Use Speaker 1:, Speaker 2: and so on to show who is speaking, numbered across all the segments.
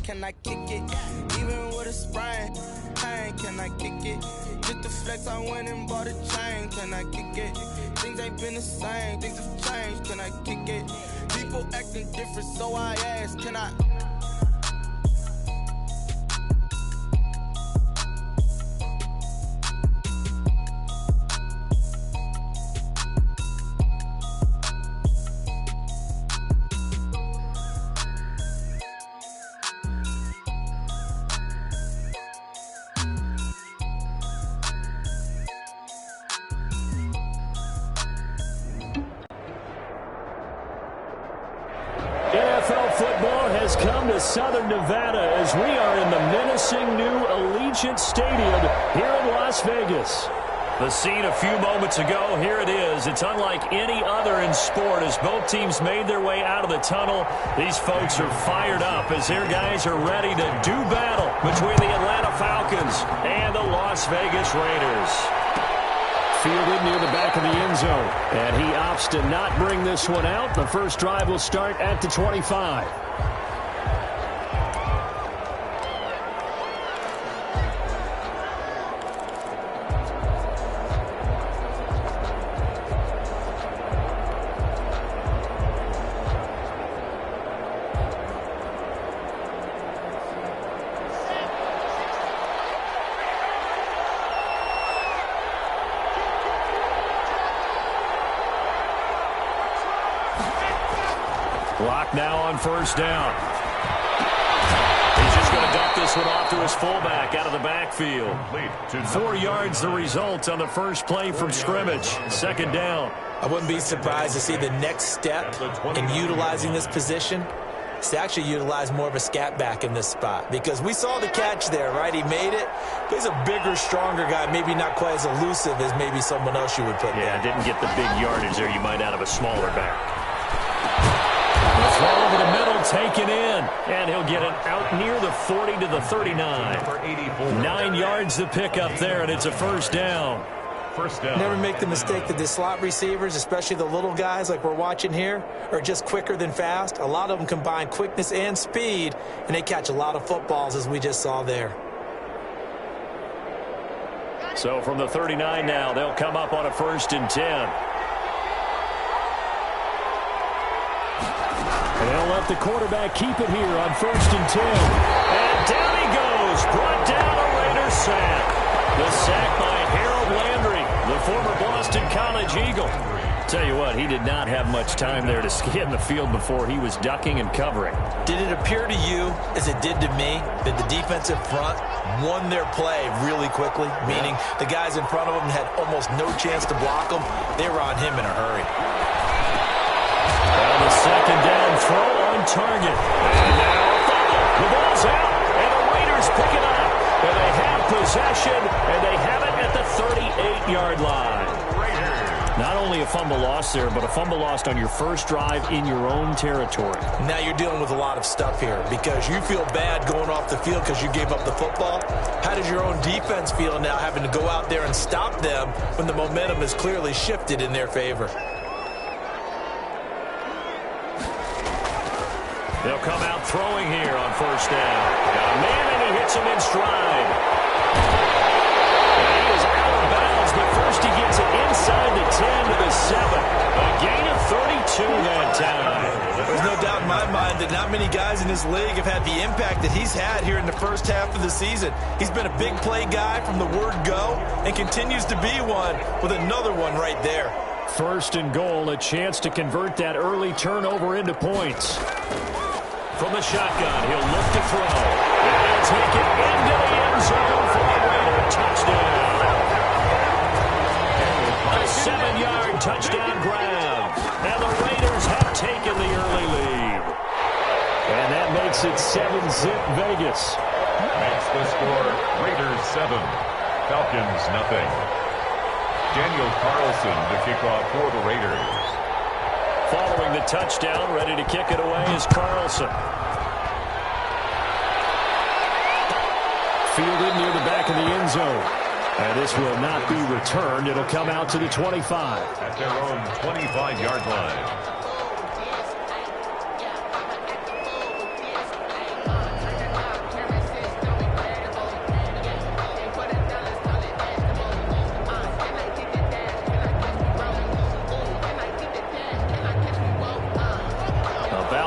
Speaker 1: can I kick it? Even with a sprain, pain, can I kick it? Just the flex, I went and bought a chain, can I kick it? Things ain't been the same, things have changed, can I kick it? People acting different, so I ask, can I?
Speaker 2: NFL football has come to Southern Nevada as we are in the menacing new Allegiant Stadium here in Las Vegas. The scene a few moments ago, here it is. It's unlike any other in sport as both teams made their way out of the tunnel. These folks are fired up as their guys are ready to do battle between the Atlanta Falcons and the Las Vegas Raiders. Fielded near the back of the end zone. And he opts to not bring this one out. The first drive will start at the 25. Block now on first down. He's just going to dump this one off to his fullback out of the backfield. 4 yards the result on the first play from scrimmage. Second down.
Speaker 3: I wouldn't be surprised to see the next step in utilizing this position is to actually utilize more of a scat back in this spot, because we saw the catch there, right? He made it. But he's a bigger, stronger guy, maybe not quite as elusive as maybe someone else you would put there.
Speaker 2: Yeah, didn't get the big yardage there you might out of a smaller back. Throw over the middle, taken in, and he'll get it out near the 40 to the 39. 9 yards to pick up there, and it's a first down.
Speaker 3: Never make the mistake that the slot receivers, especially the little guys like we're watching here, are just quicker than fast. A lot of them combine quickness and speed, and they catch a lot of footballs, as we just saw there.
Speaker 2: So from the 39 now, they'll come up on a 1st and 10. And they'll let the quarterback keep it here on 1st and 10. And down he goes. Brought down a Raiders sack. The sack by Harold Landry, the former Boston College Eagle. Tell you what, he did not have much time there to scan the field before he was ducking and covering.
Speaker 3: Did it appear to you, as it did to me, that the defensive front won their play really quickly? Meaning the guys in front of them had almost no chance to block them. They were on him in a hurry.
Speaker 2: And the second down throw on target. And now the ball's out, and the Raiders pick it up. And they have possession, and they have it at the 38-yard line. Not only a fumble loss there, but a fumble lost on your first drive in your own territory.
Speaker 3: Now you're dealing with a lot of stuff here because you feel bad going off the field because you gave up the football. How does your own defense feel now having to go out there and stop them when the momentum is clearly shifted in their favor?
Speaker 2: They'll come out throwing here on first down. Got a man, and he hits him in stride. And he is out of bounds, but first he gets it inside the 10 to the 7. A gain of 32 that time.
Speaker 3: There's no doubt in my mind that not many guys in this league have had the impact that he's had here in the first half of the season. He's been a big play guy from the word go and continues to be one with another one right there.
Speaker 2: 1st and goal, a chance to convert that early turnover into points. From the shotgun, he'll look to throw. And he'll take it into the end zone for a Raider touchdown. A 7-yard touchdown grab. And the Raiders have taken the early lead. And that makes it 7-zip Vegas.
Speaker 4: Makes the score Raiders 7, Falcons nothing. Daniel Carlson to kick off for the Raiders.
Speaker 2: Following the touchdown, ready to kick it away is Carlson. Fielded near the back of the end zone. And this will not be returned. It'll come out to the 25.
Speaker 4: At their own 25-yard line.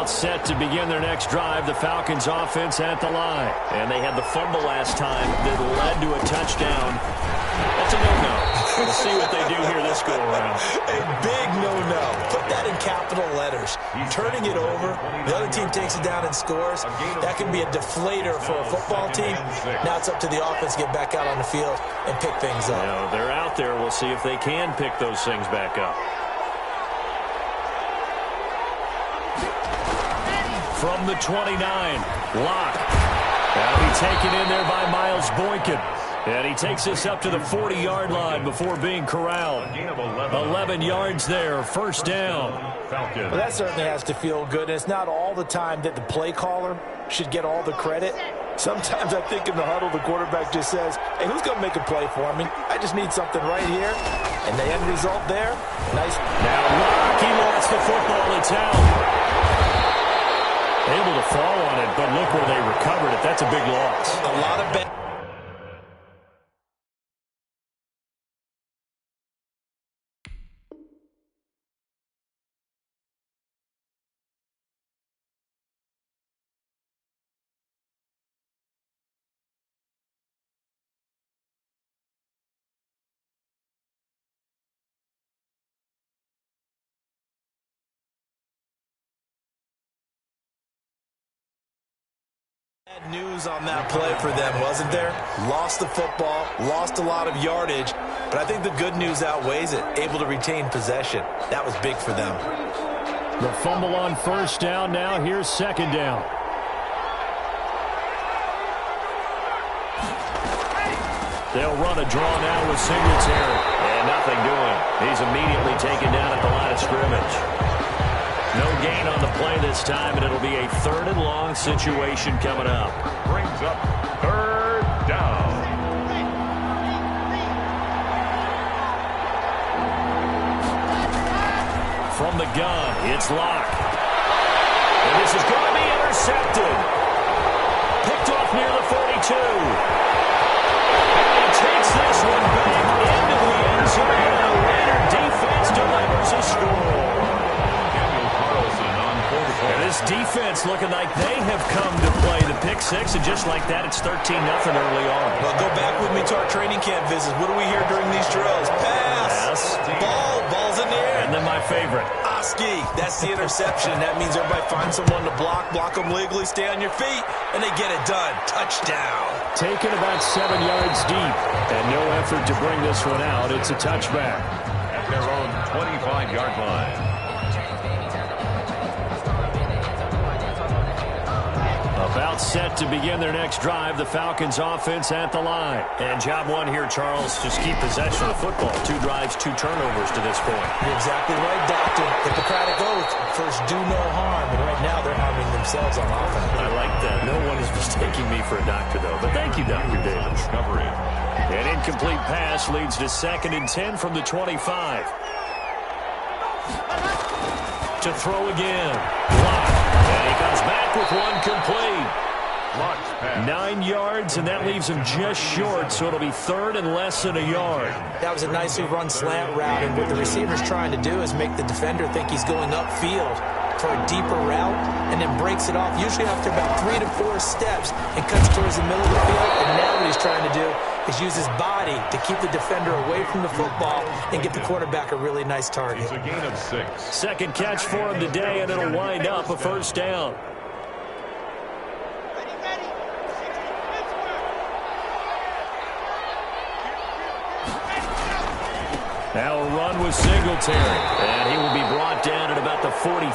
Speaker 2: About set to begin their next drive, the Falcons offense at the line. And they had the fumble last time that led to a touchdown. That's a no-no. We'll see what they do here this go-around.
Speaker 3: A big no-no. Put that in capital letters. Turning it over, the other team takes it down and scores. That can be a deflator for a football team. Now it's up to the offense to get back out on the field and pick things up.
Speaker 2: Now, they're out there. We'll see if they can pick those things back up. From the 29, Locke. That'll be taken in there by Miles Boykin. And he takes us up to the 40-yard line before being corralled. 11 yards there, first down.
Speaker 3: Well, that certainly has to feel good. It's not all the time that the play caller should get all the credit. Sometimes I think in the huddle, the quarterback just says, hey, who's going to make a play for me? I just need something right here. And the end result there, nice.
Speaker 2: Now Locke, he lost the football. It's out. Able to fall on it, but look where they recovered it. That's a big loss.
Speaker 3: A lot of bad. Bad news on that play for them, wasn't there? Lost the football, lost a lot of yardage, but I think the good news outweighs it. Able to retain possession. That was big for them.
Speaker 2: The fumble on first down. Now here's second down. They'll run a draw now with Singletary. And nothing doing. He's immediately taken down at the line of scrimmage. No gain on the play this time, and it'll be a third and long situation coming up.
Speaker 4: Brings up third down.
Speaker 2: From the gun, it's Locke. And this is going to be intercepted. Picked off near the 42. And he takes this one back into the end zone. And the Raider defense delivers a score. And this defense looking like they have come to play the pick six, and just like that, it's 13-0 early on.
Speaker 3: Well, go back with me to our training camp visits. What do we hear during these drills? Pass. Ball's in the air.
Speaker 2: And then my favorite.
Speaker 3: Oski. That's the interception. That means everybody finds someone to block them legally, stay on your feet, and they get it done. Touchdown.
Speaker 2: Taken about 7 yards deep, and no effort to bring this one out. It's a touchback.
Speaker 4: At their own 25-yard line.
Speaker 2: About set to begin their next drive, the Falcons offense at the line. And job one here, Charles, just keep possession of the football. 2 drives, 2 turnovers to this point.
Speaker 3: You're exactly right, Doctor. Hippocratic oath. First, do no harm. And right now, they're harming themselves on offense.
Speaker 2: I like that. No one is mistaking me for a doctor, though. But thank you, Dr. Davis.
Speaker 4: Discovery.
Speaker 2: An incomplete pass leads to 2nd and 10 from the 25. To throw again. Block. And he comes back with one complete. 9 yards, and that leaves him just short, so it'll be 3rd and less than a yard.
Speaker 3: That was a nicely run slant route, and what the receiver's trying to do is make the defender think he's going upfield for a deeper route, and then breaks it off, usually after about 3 to 4 steps, and cuts towards the middle of the field. And now what he's trying to do is use his body to keep the defender away from the football and get the quarterback a really nice target.
Speaker 4: It's a gain of 6.
Speaker 2: Second catch for him today, and it'll wind up a first down. Now a run with Singletary, and he will be brought down at about the 43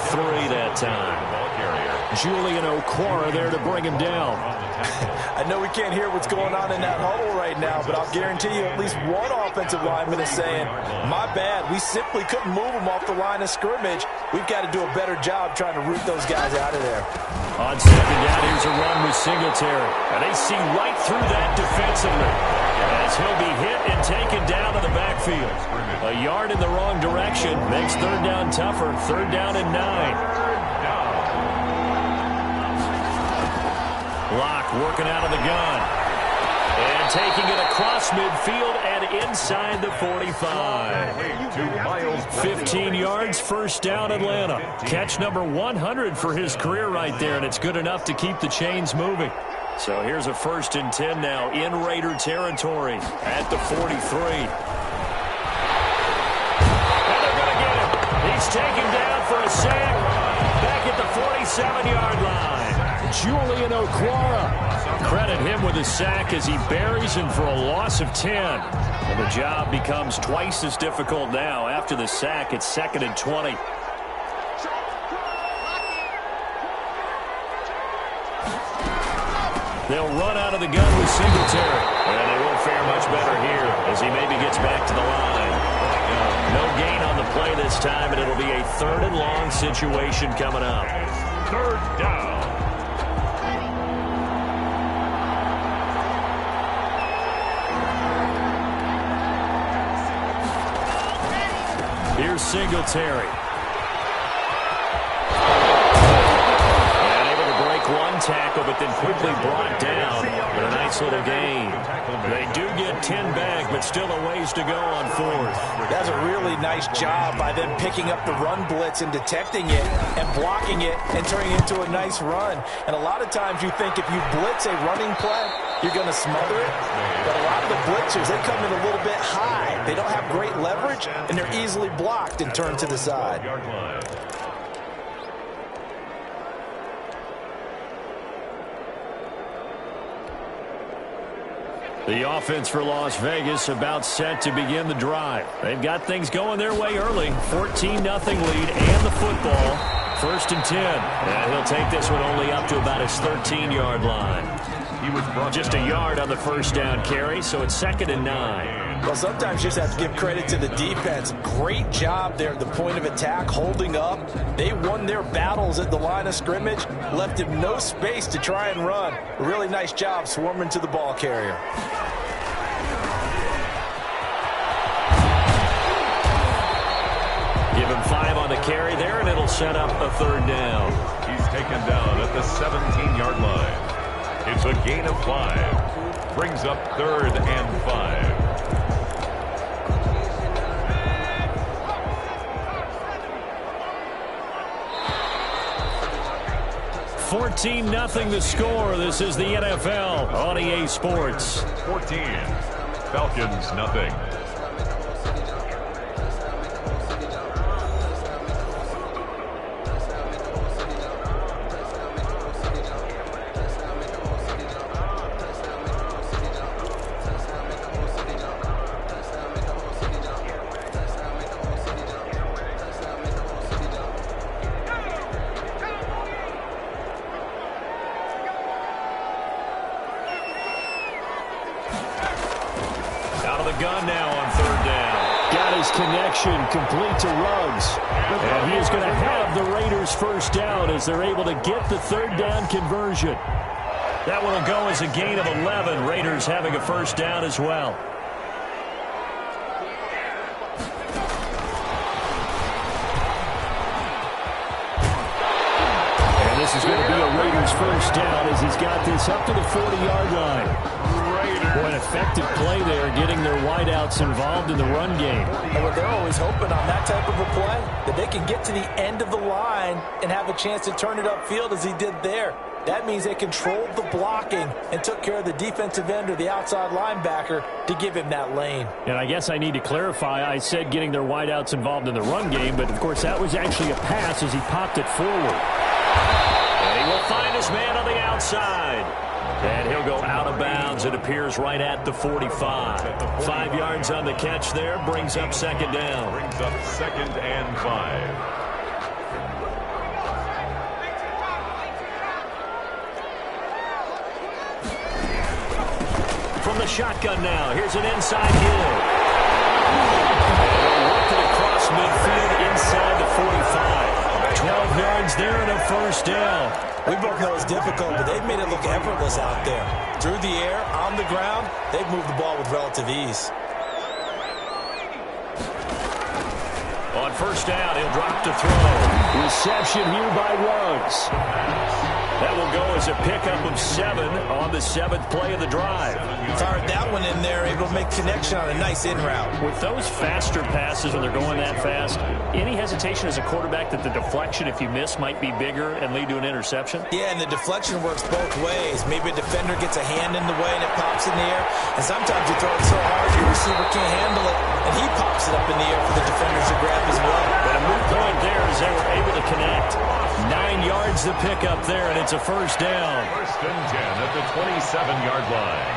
Speaker 2: that time. Julian Okwara there to bring him down.
Speaker 3: I know we can't hear what's going on in that huddle right now, but I'll guarantee you at least one offensive lineman is saying, my bad, we simply couldn't move them off the line of scrimmage. We've got to do a better job trying to root those guys out of there.
Speaker 2: On second down, here's a run with Singletary. And they see right through that defensively, as he'll be hit and taken down to the backfield. A yard in the wrong direction makes third down tougher. 3rd down and 9. Locke working out of the gun. And taking it across midfield and inside the 45. 15 yards, first down, Atlanta. Catch number 100 for his career right there, and it's good enough to keep the chains moving. So here's a 1st and 10 now in Raider territory at the 43. And they're going to get him. He's taken down for a sack back at the 47-yard line. Julian Okwara. Credit him with a sack as he buries him for a loss of 10. And the job becomes twice as difficult now. After the sack, it's 2nd and 20. They'll run out of the gun with Singletary. And they won't fare much better here as he maybe gets back to the line. No gain on the play this time, and it'll be a 3rd and long situation coming up.
Speaker 4: 3rd down.
Speaker 2: Here's Singletary. One tackle, but then quickly brought down with a nice little gain. They do get 10 back, but still a ways to go on 4th.
Speaker 3: That's a really nice job by them picking up the run blitz and detecting it and blocking it and turning it into a nice run. And a lot of times you think if you blitz a running play, you're going to smother it. But a lot of the blitzers, they come in a little bit high. They don't have great leverage, and they're easily blocked and turned to the side.
Speaker 2: The offense for Las Vegas about set to begin the drive. They've got things going their way early. 14-0 lead and the football. 1st and 10. And he'll take this one only up to about his 13-yard line. He was just a yard on the 1st down carry, so it's 2nd and 9.
Speaker 3: Well, sometimes you just have to give credit to the defense. Great job there at the point of attack, holding up. They won their battles at the line of scrimmage, left him no space to try and run. A really nice job swarming to the ball carrier.
Speaker 2: Give him 5 on the carry there, and it'll set up a 3rd down.
Speaker 4: He's taken down at the 17-yard line. It's a gain of 5. Brings up 3rd and 5.
Speaker 2: 14-0 the score. This is the NFL on EA Sports.
Speaker 4: 14. Falcons, nothing.
Speaker 2: Complete to Ruggs. And he is going to have the Raiders 1st down as they're able to get the 3rd down conversion. That one will go as a gain of 11. Raiders having a 1st down as well. And this is going to be a Raiders 1st down as he's got this up to the 40-yard line. Boy, an effective play there, getting their wideouts involved in the run game.
Speaker 3: And what they're always hoping on that type of a play, that they can get to the end of the line and have a chance to turn it upfield as he did there. That means they controlled the blocking and took care of the defensive end or the outside linebacker to give him that lane.
Speaker 2: And I guess I need to clarify, I said getting their wideouts involved in the run game, but of course that was actually a pass as he popped it forward. And he will find his man on the outside. And he'll go out of bounds. It appears right at the 45. 5 yards on the catch there. Brings up 2nd down.
Speaker 4: Brings up 2nd and 5.
Speaker 2: From the shotgun now. Here's an inside hill. And work it across midfield inside the 45. 12 yards there and a 1st down.
Speaker 3: We both know it's difficult, but they've made it look effortless out there. Through the air, on the ground, they've moved the ball with relative ease.
Speaker 2: On 1st down, he'll drop to throw. Reception here by Ruggs. That will go as a pickup of 7 on the 7th play of the drive.
Speaker 3: Fired that one in there, able to make connection on a nice in route.
Speaker 2: With those faster passes when they're going that fast, any hesitation as a quarterback that the deflection, if you miss, might be bigger and lead to an interception?
Speaker 3: Yeah, and the deflection works both ways. Maybe a defender gets a hand in the way and it pops in the air. And sometimes you throw it so hard your receiver can't handle it, and he pops it up in the air for the defenders to grab as well.
Speaker 2: But a moot point there as they were able to connect. 9 yards to pick up there, and it's a first down.
Speaker 4: First and 10 at the 27-yard line.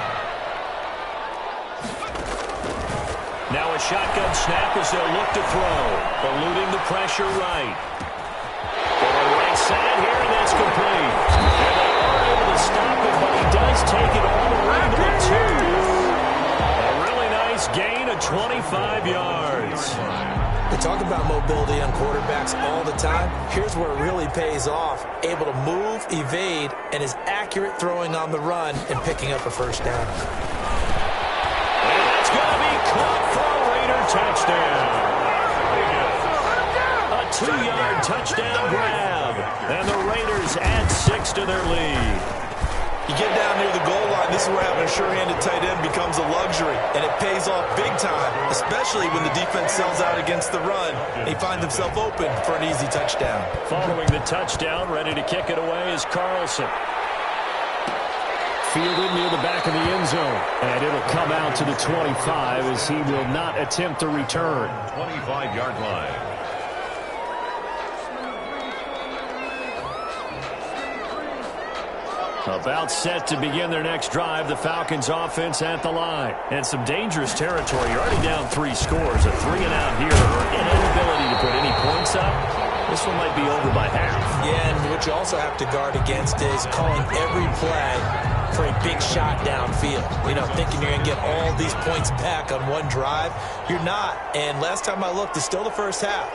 Speaker 2: Now a shotgun snap as they'll look to throw. Eluding the pressure right. Going right side here, and that's complete. And they are able to stop it, but he does take it all the way to the 2. A really nice gain of 25 yards.
Speaker 3: We talk about mobility on quarterbacks all the time. Here's where it really pays off. Able to move, evade, and is accurate throwing on the run and picking up a first down.
Speaker 2: And that's going to be caught for a Raider touchdown. A 2-yard touchdown grab. And the Raiders add 6 to their lead.
Speaker 3: You get down near the goal line, this is where having a sure-handed tight end becomes a luxury, and it pays off big time, especially when the defense sells out against the run. He finds himself open for an easy touchdown.
Speaker 2: Following the touchdown, ready to kick it away is Carlson. Fielded near the back of the end zone, and it'll come out to the 25 as he will not attempt to return.
Speaker 4: 25-yard line.
Speaker 2: About set to begin their next drive, the Falcons offense at the line. And some dangerous territory. You're already down 3 scores. A 3-and-out here, or an inability to put any points up. This one might be over by half.
Speaker 3: Yeah, and what you also have to guard against is calling every play for a big shot downfield. You know, thinking you're going to get all these points back on one drive. You're not. And last time I looked, it's still the first half.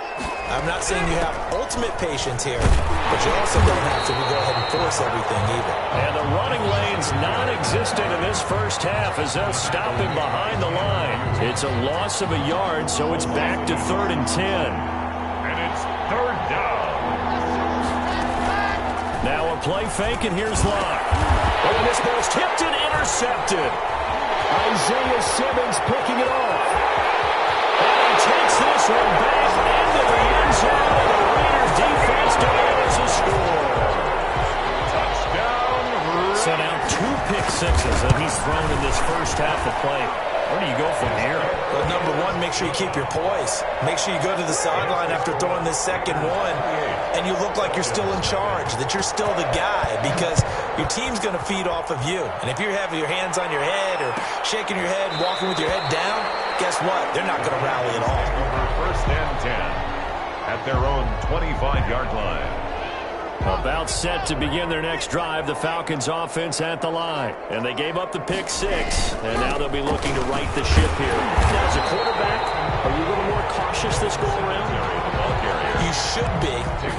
Speaker 3: I'm not saying you have ultimate patience here, but you also don't have to go ahead and force everything either.
Speaker 2: And the running lane's non-existent in this first half as they'll stop him behind the line. It's a loss of a yard, so it's back to 3rd and 10.
Speaker 4: And it's 3rd down.
Speaker 2: Now a play fake, and here's Locke. Oh, and this ball's tipped and intercepted. Isaiah Simmons picking it off. And he takes this one back into the end zone, and the Raiders defense delivers a score.
Speaker 4: Touchdown.
Speaker 2: So now 2 pick sixes that he's thrown in this first half of play. Where do you go from here?
Speaker 3: Well, number one, make sure you keep your poise. Make sure you go to the sideline after throwing this second one, and you look like you're still in charge, that you're still the guy, because your team's going to feed off of you. And if you're having your hands on your head or shaking your head and walking with your head down, guess what? They're not going to rally at all.
Speaker 4: First and 10 at their own 25-yard line.
Speaker 2: About set to begin their next drive, the Falcons offense at the line. And they gave up the pick 6, and now they'll be looking to right the ship here. Now, as a quarterback, are you a little more cautious this go around?
Speaker 3: You should be,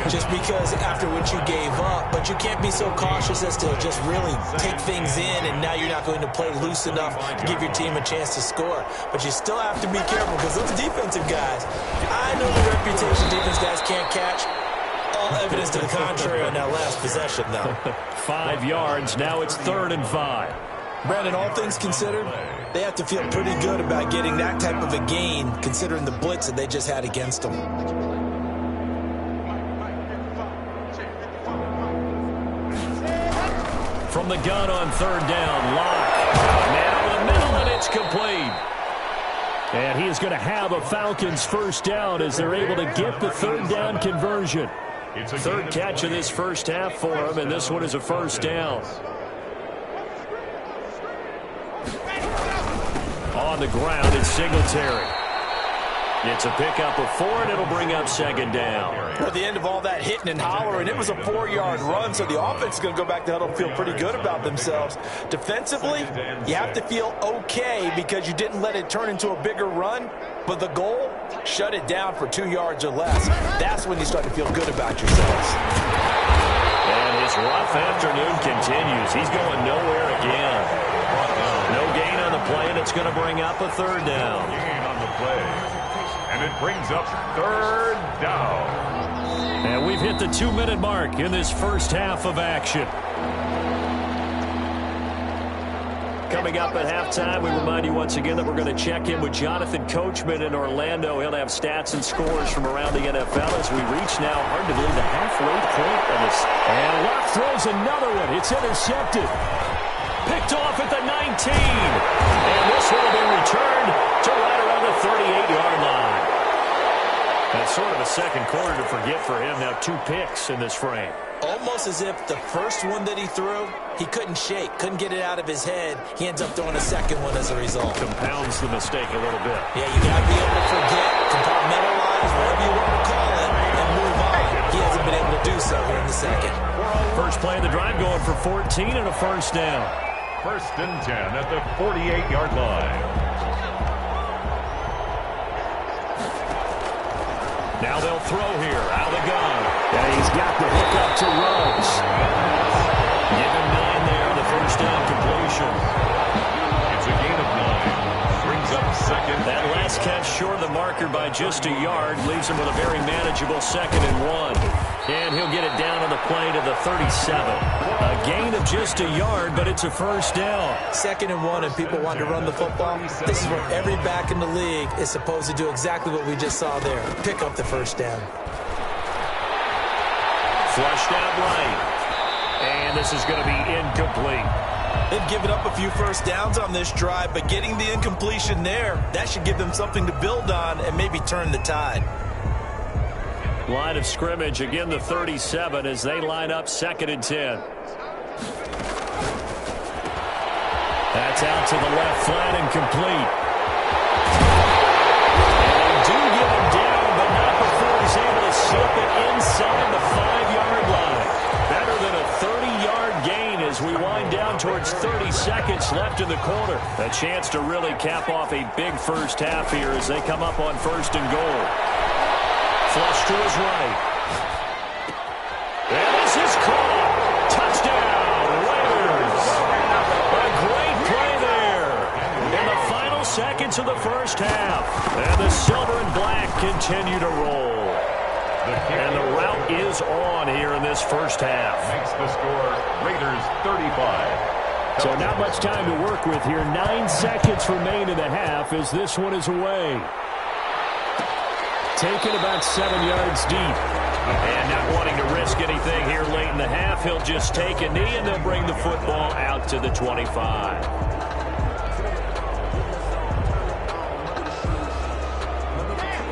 Speaker 3: just because after what you gave up, but you can't be so cautious as to just really take things in, and now you're not going to play loose enough to give your team a chance to score. But you still have to be careful, because those defensive guys, I know the reputation defense guys can't catch. All evidence to the contrary on that last possession, though.
Speaker 2: 5 yards. Now it's 3rd and 5.
Speaker 3: Brandon, all things considered, they have to feel pretty good about getting that type of a gain, considering the blitz that they just had against them.
Speaker 2: From the gun on 3rd down, Locke. Man over the middle, and it's complete. And he is going to have a Falcons first down as they're able to get the 3rd down conversion. 3rd catch of this first half for him, and this one is a first down. On the ground, it's Singletary. It's a pickup of 4, and it'll bring up 2nd down.
Speaker 3: At the end of all that hitting and hollering, it was a 4-yard run, so the offense is going to go back to huddle and feel pretty good about themselves. Defensively, you have to feel okay because you didn't let it turn into a bigger run, but the goal, shut it down for 2 yards or less. That's when you start to feel good about yourselves.
Speaker 2: And his rough afternoon continues. He's going nowhere again. No gain on the play, and it's going to bring up a 3rd down.
Speaker 4: Gain on the play. And it brings up 3rd down.
Speaker 2: And we've hit the 2-minute mark in this first half of action. Coming up at halftime, we remind you once again that we're going to check in with Jonathan Coachman in Orlando. He'll have stats and scores from around the NFL as we reach now, hard to believe, the halfway point of this. And Luck throws another one. It's intercepted. Picked off at the 19. And this one will be returned to right around the 38-yard line. That's sort of a second quarter to forget for him. Now 2 picks in this frame.
Speaker 3: Almost as if the first one that he threw, he couldn't shake, couldn't get it out of his head. He ends up throwing a second one as a result.
Speaker 2: Compounds the mistake a little bit.
Speaker 3: Yeah, you got to be able to forget, compartmentalize, whatever you want to call it, and move on. He hasn't been able to do so here in the second.
Speaker 2: First play of the drive going for 14 and a first down.
Speaker 4: First and 10 at the 48-yard line.
Speaker 2: Now they'll throw here, out of the gun. And he's got the hook up to Rhodes. Give him 9 there, the first down completion.
Speaker 4: It's a gain of 9. Brings up second.
Speaker 2: That last catch short of the marker by just a yard leaves him with a very manageable 2nd and 1. And he'll get it down on the play to the 37. A gain of just a yard, but it's a first down.
Speaker 3: 2nd and 1, and people want to run the football. This is where every back in the league is supposed to do exactly what we just saw there. Pick up the first down.
Speaker 2: Flushed out right. And this is going to be incomplete.
Speaker 3: They've given up a few first downs on this drive, but getting the incompletion there, that should give them something to build on and maybe turn the tide.
Speaker 2: Line of scrimmage, again the 37 as they line up 2nd and 10. That's out to the left flat and complete. And they do get him down, but not before he's able to slip it inside the 5-yard line. Better than a 30-yard gain as we wind down towards 30 seconds left in the quarter. A chance to really cap off a big first half here as they come up on 1st and goal. Flush to his right. And this is caught. Touchdown, Raiders. A great play there in the final seconds of the first half. And the silver and black continue to roll. And the route is on here in this first half.
Speaker 4: Makes the score Raiders 35.
Speaker 2: So not much time to work with here. 9 seconds remain in the half as this one is away. Taken about 7 yards deep. And not wanting to risk anything here late in the half, he'll just take a knee and they'll bring the football out to the 25.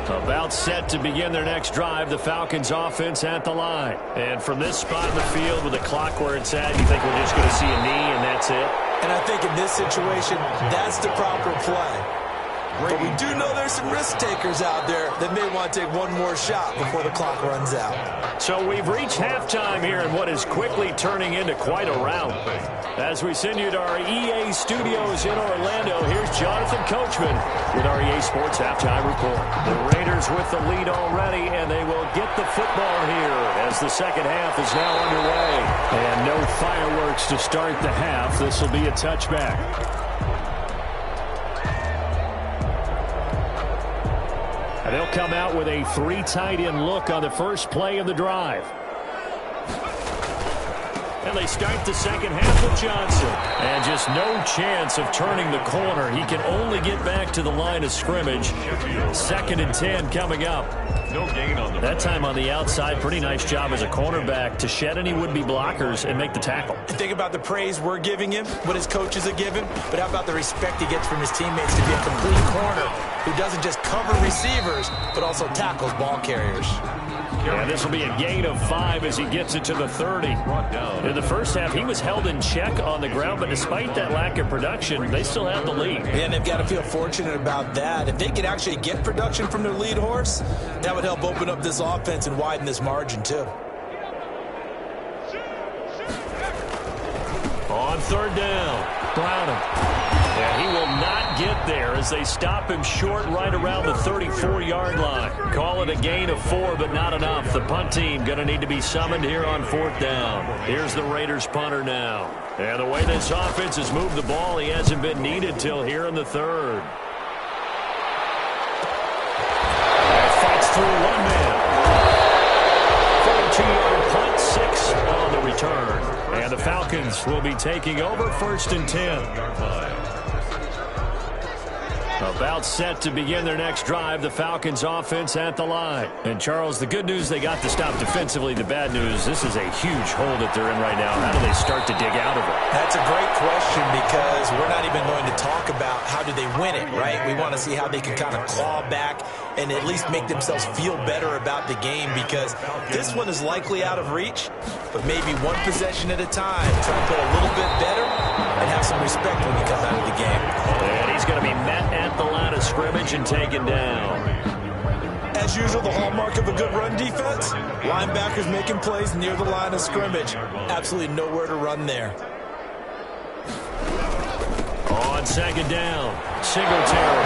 Speaker 2: About set to begin their next drive, the Falcons offense at the line. And from this spot in the field with the clock where it's at, you think we're just going to see a knee and that's it?
Speaker 3: And I think in this situation, that's the proper play. But we do know there's some risk takers out there that may want to take one more shot before the clock runs out.
Speaker 2: So we've reached halftime here in what is quickly turning into quite a rout. As we send you to our EA studios in Orlando, here's Jonathan Coachman with our EA Sports Halftime Report. The Raiders with the lead already, and they will get the football here as the second half is now underway. And no fireworks to start the half. This will be a touchback. And they'll come out with a 3 tight end look on the first play of the drive. And they start the second half with Johnson. And just no chance of turning the corner. He can only get back to the line of scrimmage. 2nd and 10 coming up.
Speaker 4: No gain on the
Speaker 2: that time on the outside, pretty nice job as a cornerback to shed any would-be blockers and make the tackle.
Speaker 3: Think about the praise we're giving him, what his coaches are giving, but how about the respect he gets from his teammates to be a complete corner who doesn't just cover receivers, but also tackles ball carriers.
Speaker 2: And this will be a gain of 5 as he gets it to the 30. In the first half, he was held in check on the ground, but despite that lack of production, they still have the lead.
Speaker 3: And they've got to feel fortunate about that. If they could actually get production from their lead horse, that would help open up this offense and widen this margin, too.
Speaker 2: On 3rd down, Browning. And he will not get there as they stop him short right around the 34-yard line. Call it a gain of 4, but not enough. The punt team going to need to be summoned here on 4th down. Here's the Raiders punter now. And the way this offense has moved the ball, he hasn't been needed till here in the 3rd. Fights through one man. For return. And the Falcons will be taking over 1st and 10. About set to begin their next drive, the Falcons offense at the line. And, Charles, the good news, they got to stop defensively. The bad news, this is a huge hole that they're in right now. How do they start to dig out of it?
Speaker 3: That's a great question because we're not even going to talk about how do they win it, right? We want to see how they can kind of claw back and at least make themselves feel better about the game because this one is likely out of reach, but maybe one possession at a time. Try to play a little bit better and have some respect when you come out of the game.
Speaker 2: And he's going to be met at the line of scrimmage and taken down.
Speaker 3: As usual, the hallmark of a good run defense, linebackers making plays near the line of scrimmage. Absolutely nowhere to run there.
Speaker 2: On 2nd down, Singletary.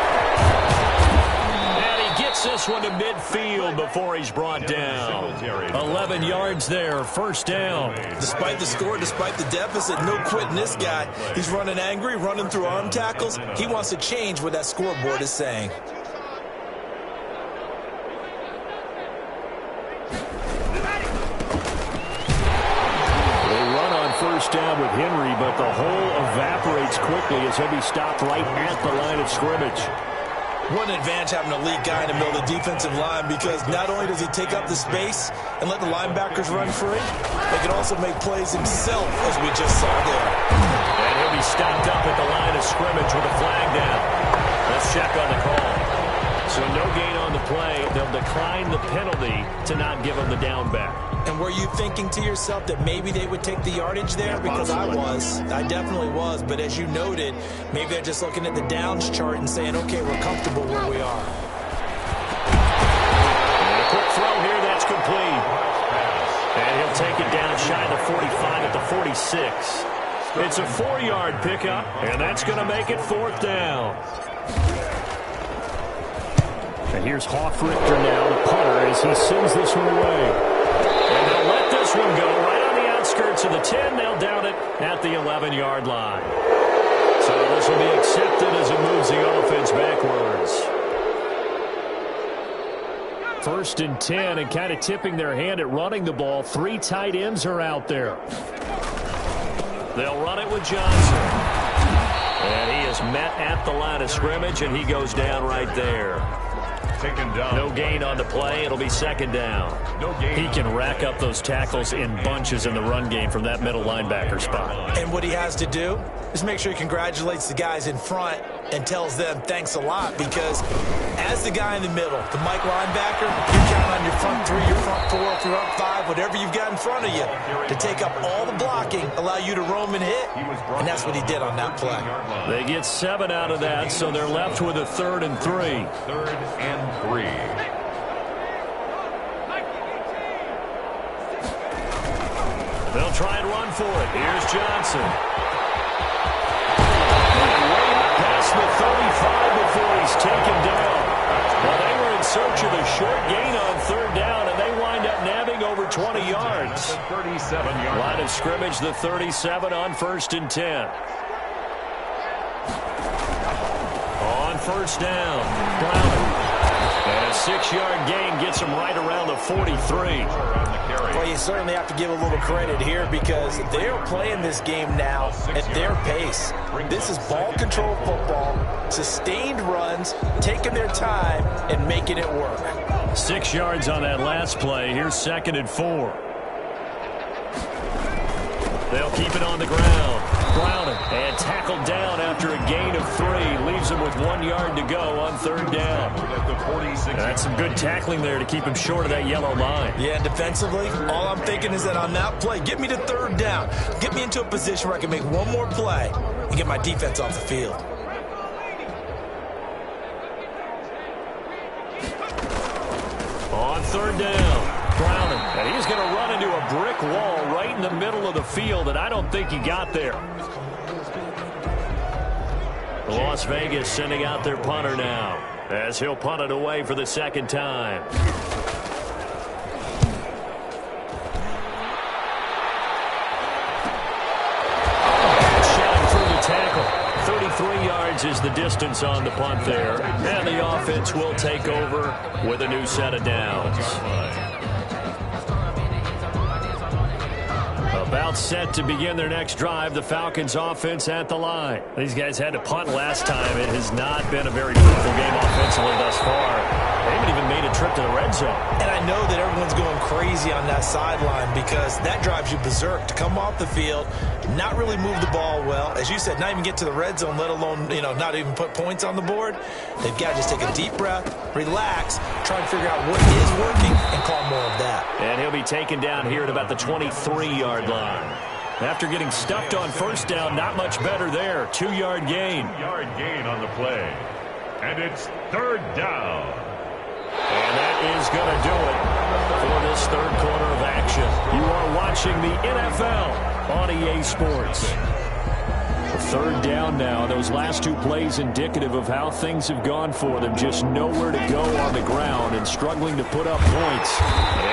Speaker 2: Gets this one to midfield before he's brought down. 11 yards there, 1st down.
Speaker 3: Despite the score, despite the deficit, no quitting this guy. He's running angry, running through arm tackles. He wants to change what that scoreboard is saying.
Speaker 2: They run on 1st down with Henry, but the hole evaporates quickly as he'll be stopped right at the line of scrimmage.
Speaker 3: What an advantage having an elite guy in the middle of the defensive line because not only does he take up the space and let the linebackers run free, they can also make plays himself, as we just saw there.
Speaker 2: And he'll be stopped up at the line of scrimmage with a flag down. Let's check on the call. So no gain on the play. They'll decline the penalty to not give him the down back.
Speaker 3: And were you thinking to yourself that maybe they would take the yardage there? Because I was. I definitely was. But as you noted, maybe they're just looking at the downs chart and saying, okay, we're comfortable where we are.
Speaker 2: And a quick throw here, that's complete. And he'll take it down shy of the 45 at the 46. It's a 4-yard pickup, and that's going to make it 4th down. And here's Hoffrichter now, the punter, as he sends this one away. And they'll let this one go right on the outskirts of the 10. They'll down it at the 11-yard line. So this will be accepted as it moves the offense backwards. 1st and 10, and kind of tipping their hand at running the ball. 3 tight ends are out there. They'll run it with Johnson. And he is met at the line of scrimmage, and he goes down right there.
Speaker 4: Taken down.
Speaker 2: No gain on the play. It'll be 2nd down.
Speaker 4: No gain.
Speaker 2: He can rack up those tackles in bunches in the run game from that middle linebacker spot.
Speaker 3: And what he has to do is make sure he congratulates the guys in front and tells them thanks a lot because as the guy in the middle, the Mike linebacker, you count on your front 3, your front 4, your front 5, whatever you've got in front of you to take up all the blocking, allow you to roam and hit, and that's what he did on that play.
Speaker 2: They get 7 out of that, so they're left with a 3rd and 3.
Speaker 4: 3rd and 3.
Speaker 2: They'll try and run for it. Here's Johnson. Past the 35 before he's taken down. Well, they were in search of a short gain on 3rd down, and they wind up nabbing over 20 yards.
Speaker 4: 37-yard
Speaker 2: Line of scrimmage, the 37 on 1st and 10. On 1st down, Brown. And a 6-yard gain gets him right around the 43.
Speaker 3: Well, you certainly have to give a little credit here because they're playing this game now at their pace. This is ball control football, sustained runs, taking their time, and making it work.
Speaker 2: 6 yards on that last play. Here's 2nd and 4. They'll keep it on the ground. Browning and tackled down after a gain of 3. Leaves him with 1 yard to go on 3rd down. That's some good tackling there to keep him short of that yellow line.
Speaker 3: Yeah, and defensively, all I'm thinking is that on that play, get me to 3rd down. Get me into a position where I can make one more play and get my defense off the field.
Speaker 2: On 3rd down, Browning. And he's going to run into a brick wall right in the middle of the field, and I don't think he got there. Las Vegas sending out their punter now as he'll punt it away for the 2nd time. Shot through the tackle. 33 yards is the distance on the punt there. And the offense will take over with a new set of downs. About set to begin their next drive, the Falcons offense at the line. These guys had to punt last time. It has not been a very fruitful game offensively thus far. They haven't even made a trip to the red zone. And
Speaker 3: I know that everyone's going crazy on that sideline because that drives you berserk to come off the field, not really move the ball well. As you said, not even get to the red zone, let alone, not even put points on the board. They've got to just take a deep breath, relax, try and figure out what is working and call more of that.
Speaker 2: And he'll be taken down here at about the 23-yard line. After getting stuffed on first down, not much better there. 2-yard gain.
Speaker 4: 2-yard gain on the play. And it's third down.
Speaker 2: And that is going to do it for this third quarter of action. You are watching the NFL on EA Sports. Third down now. Those last two plays indicative of how things have gone for them. Just nowhere to go on the ground and struggling to put up points.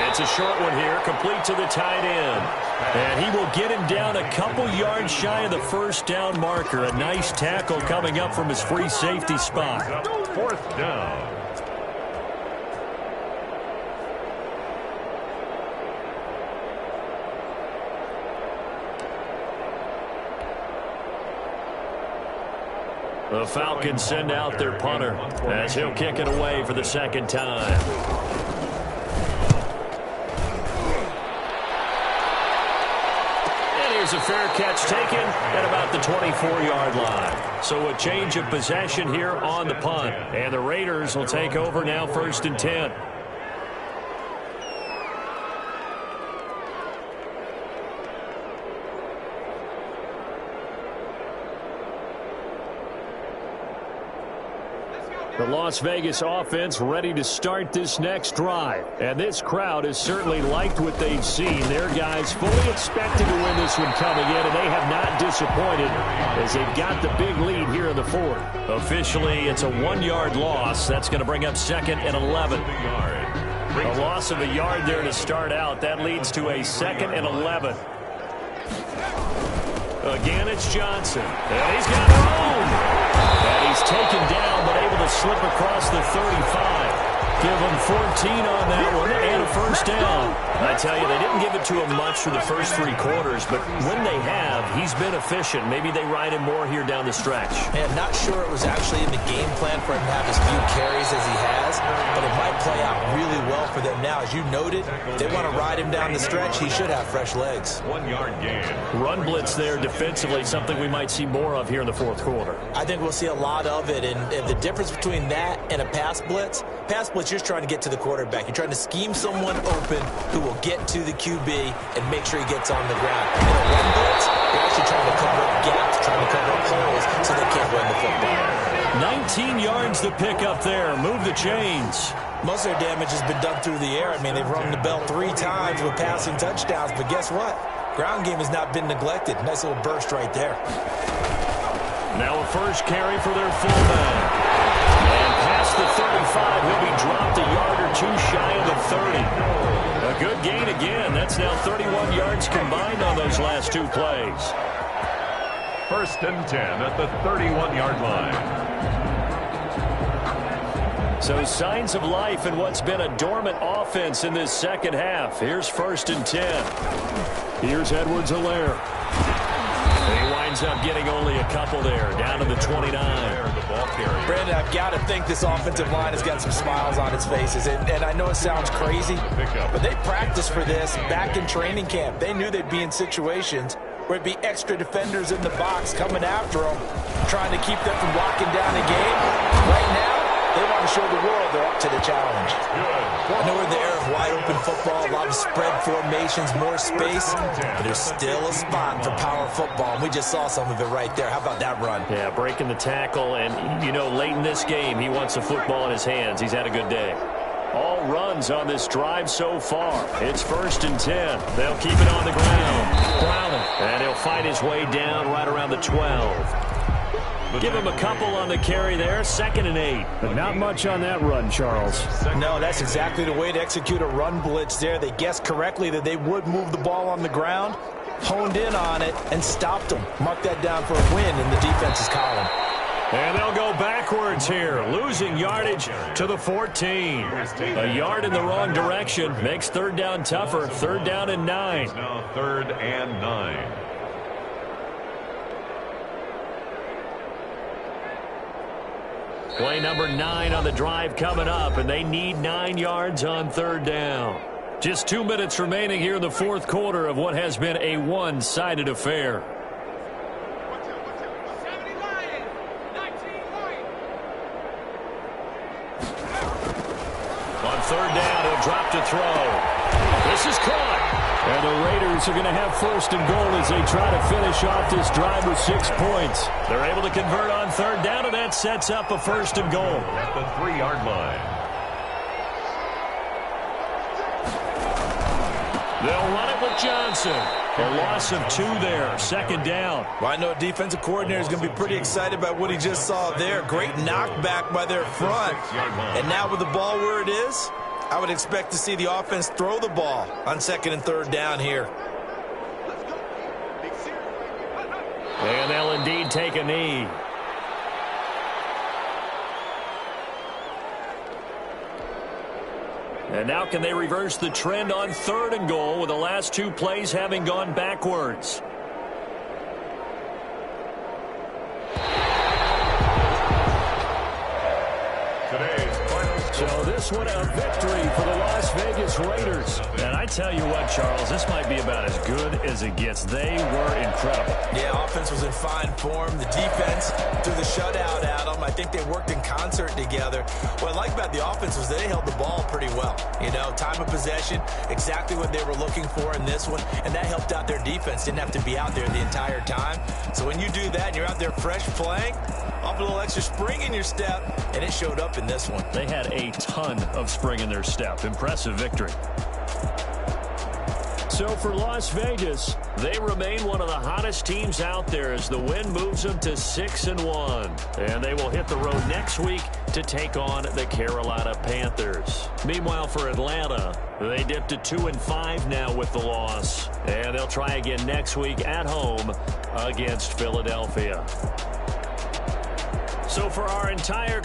Speaker 2: It's a short one here, complete to the tight end. And he will get him down a couple yards shy of the first down marker. A nice tackle coming up from his free safety spot.
Speaker 4: Fourth down.
Speaker 2: The Falcons send out their punter as he'll kick it away for the second time. And here's a fair catch taken at about the 24-yard line. So a change of possession here on the punt. And the Raiders will take over now, 1st and 10. The Las Vegas offense ready to start this next drive. And this crowd has certainly liked what they've seen. Their guys fully expected to win this one coming in, and they have not disappointed as they've got the big lead here in the fourth. Officially, it's a 1-yard loss. That's going to bring up 2nd and 11. A loss of a yard there to start out. That leads to a 2nd and 11. Again, it's Johnson. And he's got room. And he's taken down, but able to slip across the 35. Give him 14 on that one and a first down. I tell you, they didn't give it to him much for the first 3 quarters, but when they have, he's been efficient. Maybe they ride him more here down the stretch.
Speaker 3: Man, not sure it was actually in the game plan for him to have as few carries as he has, but it might play out really well for them now. As you noted, they want to ride him down the stretch. He should have fresh legs.
Speaker 4: 1-yard gain.
Speaker 2: Run blitz there defensively, something we might see more of here in the fourth quarter.
Speaker 3: I think we'll see a lot of it, and the difference between that and a pass blitz, you're just trying to get to the quarterback. You're trying to scheme someone open who will get to the QB and make sure he gets on the ground. In a run blitz, you're actually trying to cover up gaps, trying to cover up holes so they can't run the football.
Speaker 2: 19 yards to pick up there. Move the chains.
Speaker 3: Most of their damage has been done through the air. I mean, they've rung the bell 3 times with passing touchdowns, but guess what? Ground game has not been neglected. Nice little burst right there.
Speaker 2: Now a first carry for their fullback. And past the 35, he'll be dropped a yard or 2 shy of the 30. A good gain again. That's now 31 yards combined on those last 2 plays.
Speaker 4: 1st and 10 at the 31-yard line.
Speaker 2: So signs of life in what's been a dormant offense in this second half. Here's 1st and 10. Here's Edwards-Helaire. He winds up getting only a couple there, down to the 29.
Speaker 3: Brandon, I've got to think this offensive line has got some smiles on its faces. And I know it sounds crazy, but they practiced for this back in training camp. They knew they'd be in situations where it'd be extra defenders in the box coming after them, trying to keep them from locking down the game. Right now, they want to show the world they're up to the challenge. I know we're in the era of wide-open football, a lot of spread formations, more space, but there's still a spot for power football, and we just saw some of it right there. How about that run?
Speaker 2: Yeah, breaking the tackle, and, late in this game, he wants the football in his hands. He's had a good day. All runs on this drive so far. It's 1st and 10. They'll keep it on the ground. Browning, and he'll fight his way down right around the 12. Give him a couple on the carry there, 2nd and 8. But not much on that run, Charles.
Speaker 3: No, that's exactly the way to execute a run blitz there. They guessed correctly that they would move the ball on the ground, honed in on it, and stopped them. Mark that down for a win in the defense's column.
Speaker 2: And they'll go backwards here, losing yardage to the 14. A yard in the wrong direction makes third down tougher. Third down and 9.
Speaker 4: It's now 3rd and 9.
Speaker 2: Play number 9 on the drive coming up, and they need 9 yards on third down. Just 2 minutes remaining here in the fourth quarter of what has been a one-sided affair. On third down, he'll drop to throw. This is caught. And the Raiders are going to have first and goal as they try to finish off this drive with 6 points. They're able to convert on third down, and that sets up a first and goal.
Speaker 4: At the 3-yard line.
Speaker 2: They'll run it with Johnson. A loss of 2 there. Second down.
Speaker 3: Well, I know a defensive coordinator is going to be pretty excited about what he just saw there. Great knockback by their front. And now with the ball where it is, I would expect to see the offense throw the ball on second and third down here.
Speaker 2: And they'll indeed take a knee. And now can they reverse the trend on third and goal with the last 2 plays having gone backwards? So this one a victory for the Las Vegas Raiders. And I tell you what, Charles, this might be about as good as it gets. They were incredible.
Speaker 3: Yeah, offense was in fine form. The defense threw the shutout at them. I think they worked in concert together. What I like about the offense was they held the ball pretty well. You know, time of possession, exactly what they were looking for in this one. And that helped out their defense. Didn't have to be out there the entire time. So when you do that and you're out there fresh playing, up a little extra spring in your step, and it showed up in this one.
Speaker 2: They had a ton of spring in their step. Impressive victory. So for Las Vegas, they remain one of the hottest teams out there as the win moves them to 6-1. And they will hit the road next week to take on the Carolina Panthers. Meanwhile, for Atlanta, they dipped to 2-5 now with the loss. And they'll try again next week at home against Philadelphia. So for our entire